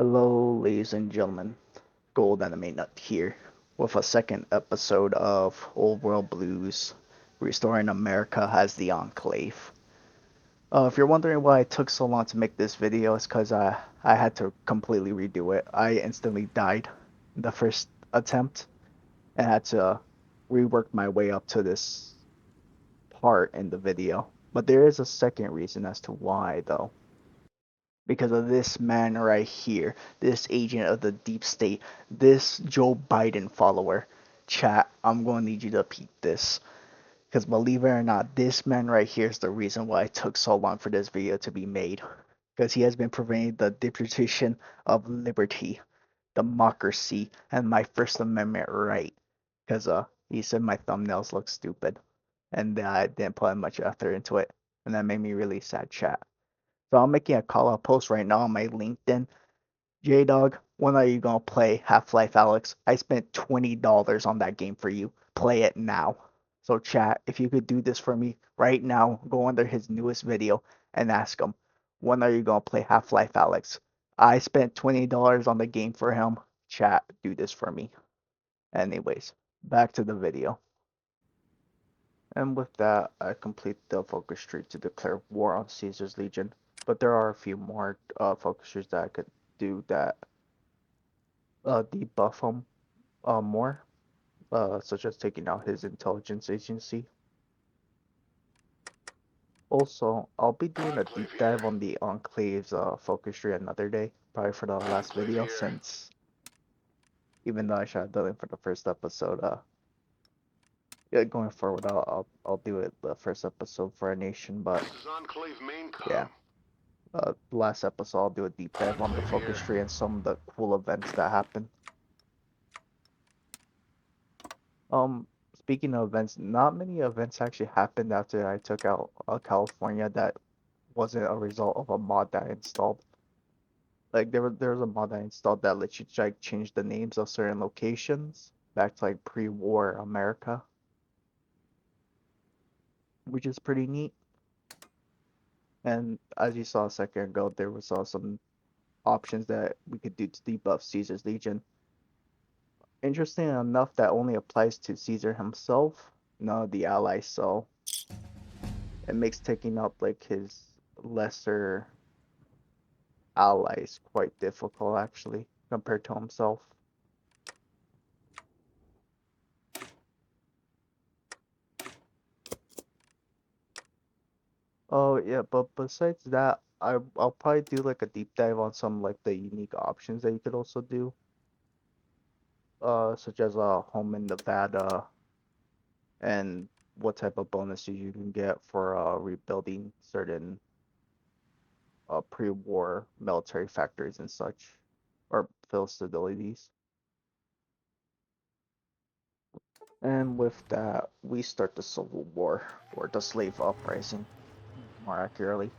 Hello, ladies and gentlemen. Gold Anime Nut here with a second episode of Old World Blues, restoring America as the Enclave. If you're wondering why it took so long to make this video, it's because I had to completely redo it. I instantly died in the first attempt and had to rework my way up to this part in the video. But there is a second reason as to why, though. Because of this man right here, this agent of the deep state, this Joe Biden follower. Chat, I'm going to need you to peep this. Because believe it or not, this man right here is the reason why it took so long for this video to be made. Because he has been preventing the deprivation of liberty, democracy, and my First Amendment right. Because he said my thumbnails look stupid. And I didn't put much effort into it. And that made me really sad, chat. So I'm making a call out post right now on my LinkedIn. J Dog, when are you gonna play Half-Life Alex? I spent $20 on that game for you. Play it now. So chat, if you could do this for me right now, go under his newest video and ask him, when are you gonna play Half-Life Alex? I spent $20 on the game for him. Chat, do this for me. Anyways, back to the video. And with that, I complete the focus tree to declare war on Caesar's Legion. But there are a few more focus trees that I could do that debuff him more, such as taking out his intelligence agency. Also, I'll be doing a deep dive on the Enclave's focus tree another day, probably for the last video, since even though I should have done it for the first episode, yeah, going forward, I'll do it the first episode for a nation, but yeah. Last episode, I'll do a deep dive on the focus tree and some of the cool events that happen. Um, Speaking of events, not many events actually happened after I took out California that wasn't a result of a mod that I installed. Like there was a mod I installed that lets you like change the names of certain locations back to like pre-war America, which is pretty neat. And as you saw a second ago, there was some options that we could do to debuff Caesar's Legion. Interesting enough, that only applies to Caesar himself, none of the allies, so it makes taking out like his lesser allies quite difficult actually, compared to himself. Oh yeah, but besides that, I'll probably do like a deep dive on some like the unique options that you could also do, such as home in Nevada and what type of bonuses you can get for rebuilding certain pre-war military factories and such, or facilities. And with that, we start the Civil War, or the Slave Uprising, more accurately.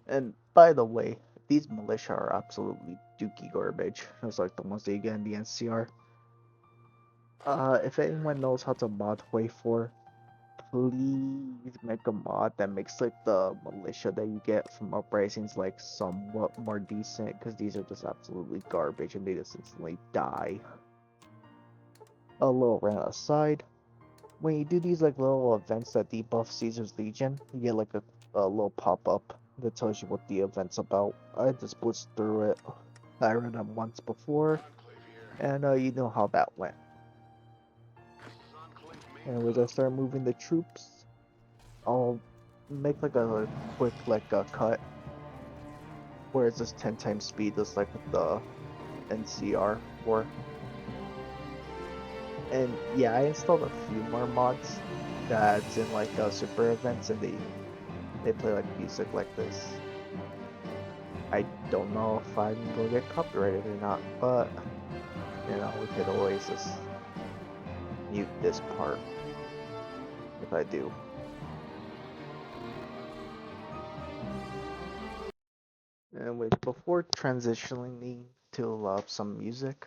And by the way, these militia are absolutely dookie garbage, just like the ones that you get in the NCR. If anyone knows how to mod hoi4, please make a mod that makes like the militia that you get from uprisings like somewhat more decent, because these are just absolutely garbage and they just instantly die. A little rant aside, when you do these like little events that debuff Caesar's Legion, you get like a little pop-up that tells you what the event's about. I just blitzed through it. I read them once before, and you know how that went. Anyways, I start moving the troops. I'll make like a quick like a cut where it's just 10 times speed, just like with the NCR war. And yeah, I installed a few more mods that's in like super events, and they play like music like this. I don't know if I'm gonna get copyrighted or not, but you know, we could always just mute this part if I do. Anyways, before transitioning to some music,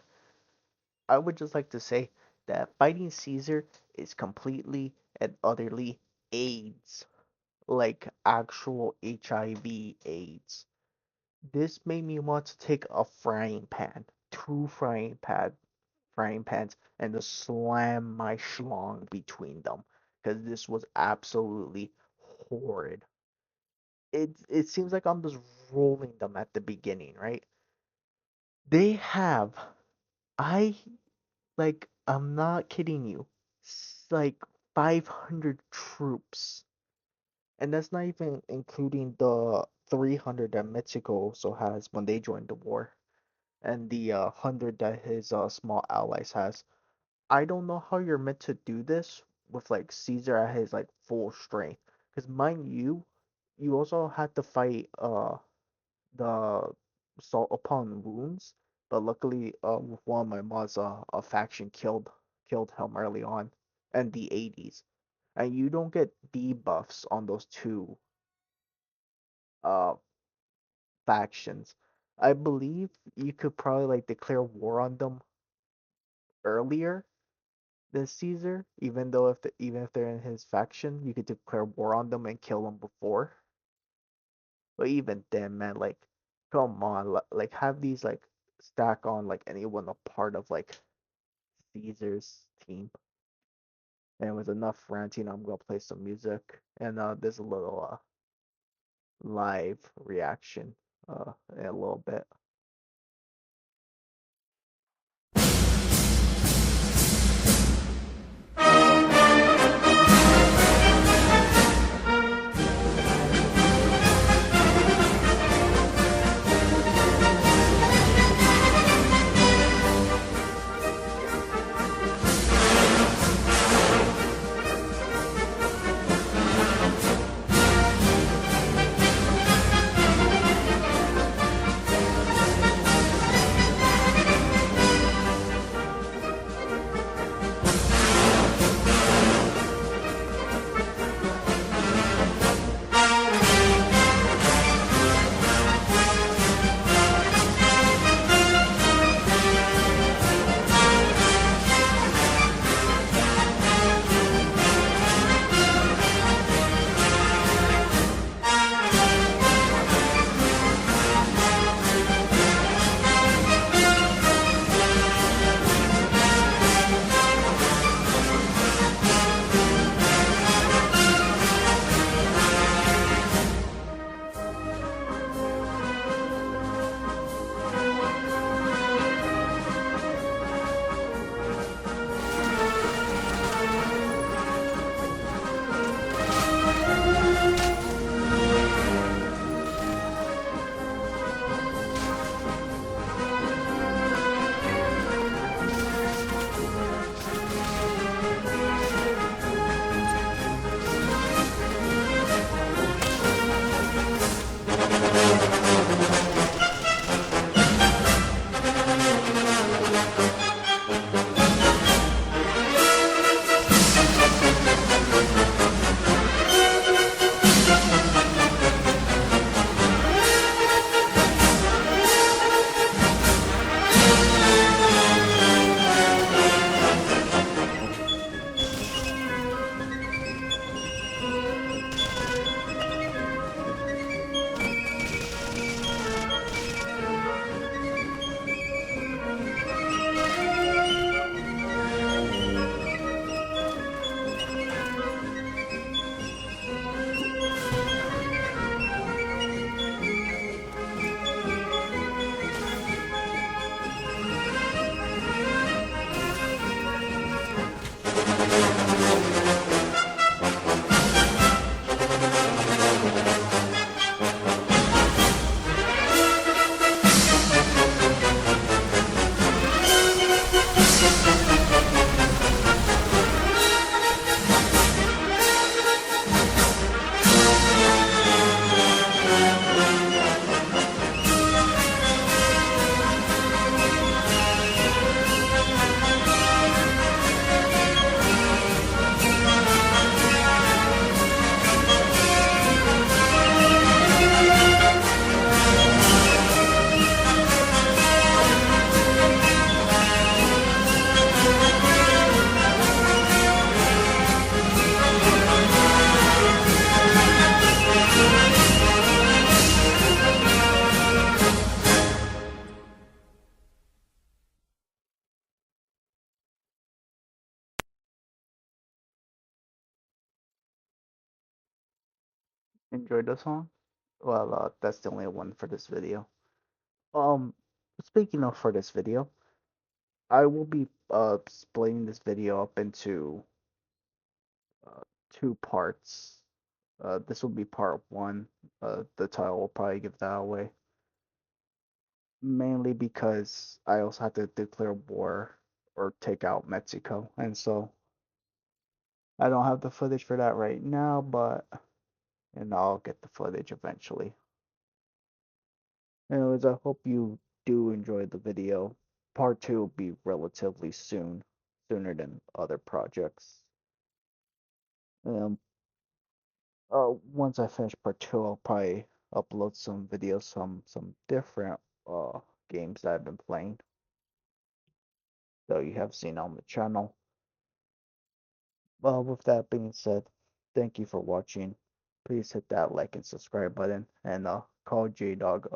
I would just like to say that fighting Caesar is completely and utterly AIDS, like actual HIV AIDS. This made me want to take a frying pan, two frying pans, and just slam my schlong between them because this was absolutely horrid. It seems like I'm just rolling them at the beginning, right? They have I I'm not kidding you, like 500 troops, and that's not even including the 300 that Mexico also has when they joined the war, and the 100 that his small allies has. I don't know how you're meant to do this with like Caesar at his like full strength, because mind you, you also had to fight the assault upon wounds, but luckily one of my mods a faction killed him early on in the 80s, and you don't get debuffs on those two uh factions. I believe you could probably like declare war on them earlier than Caesar, even if they're in his faction, you could declare war on them and kill them before. But even then, man, like, come on, like have these like stack on like anyone a part of like Caesar's team. And with enough ranting, I'm gonna play some music, and there's a little live reaction in a little bit. Enjoyed the song? Well, that's the only one for this video. Um, Speaking of for this video, I will be splitting this video up into uh, two parts. This will be part one. The title will probably give that away. Mainly because I also have to declare war or take out Mexico, and so I don't have the footage for that right now, but and I'll get the footage eventually. Anyways, I hope you do enjoy the video. Part two will be relatively soon, sooner than other projects. Um, Once I finish part two, I'll probably upload some videos, some different games that I've been playing that you have seen on the channel. Well, with that being said, thank you for watching. Please hit that like and subscribe button, and call J Dog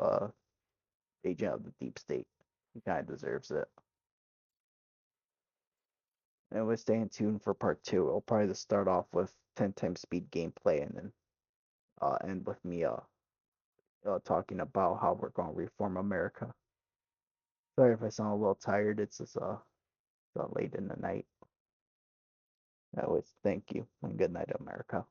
agent of the deep state. He kind of deserves it. And we're staying tuned for part two. I'll probably just start off with 10 times speed gameplay and then end with me talking about how we're going to reform America. Sorry if I sound a little tired. It's just late in the night. Anyways, thank you and good night, America.